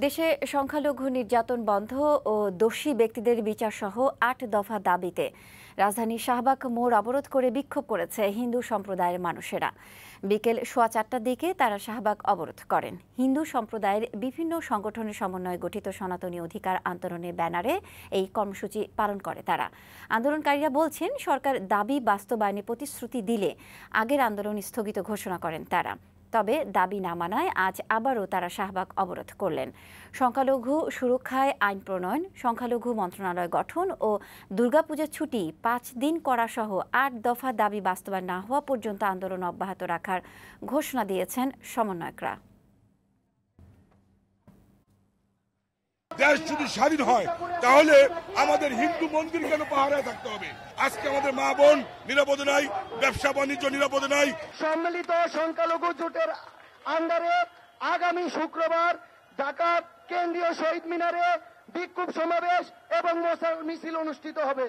দেশে সংখ্যালঘু নির্যাতন বন্ধ ও দোষী ব্যক্তিদের বিচার সহ ৮ দফা দাবিতে রাজধানীর শাহবাগ মোড় অবরোধ করে বিক্ষোভ করেছে হিন্দু সম্প্রদায়ের মানুষেরা। বিকেল 4:15টার দিকে তারা শাহবাগ অবরোধ করেন। হিন্দু সম্প্রদায়ের বিভিন্ন সংগঠনের সমন্বয়ে গঠিত সনাতনী অধিকার আন্দোলনের ব্যানারে এই কর্মসূচি পালন করে তারা। আন্দোলনকারীরা বলছেন, সরকার দাবি বাস্তবায়নে প্রতিশ্রুতি দিলে আগের আন্দোলন স্থগিত ঘোষণা করেন তারা। তবে দাবি না মানায় আজ আবারও তারা শাহবাগ অবরোধ করলেন। সংখ্যালঘু সুরক্ষায় আইন প্রণয়ন, সংখ্যালঘু মন্ত্রণালয় গঠন ও দুর্গাপূজার ছুটি 5 দিন করা সহ 8 দফা দাবি বাস্তবায়ন না হওয়া পর্যন্ত আন্দোলন অব্যাহত রাখার ঘোষণা দিয়েছেন সমন্বয়করা। দেশ যদি স্বাধীন হয় তাহলে আমাদের হিন্দু মন্দির কেন পাহারায় থাকতে হবে? আজকে আমাদের মা বোন নিরাপদে নাই, ব্যবসা বাণিজ্য নিরাপদে নাই। সম্মিলিত সংখ্যালঘু জোটের আন্ডারে আগামী শুক্রবার ঢাকার কেন্দ্রীয় শহীদ মিনারে বিক্ষোভ সমাবেশ এবং মিছিল অনুষ্ঠিত হবে।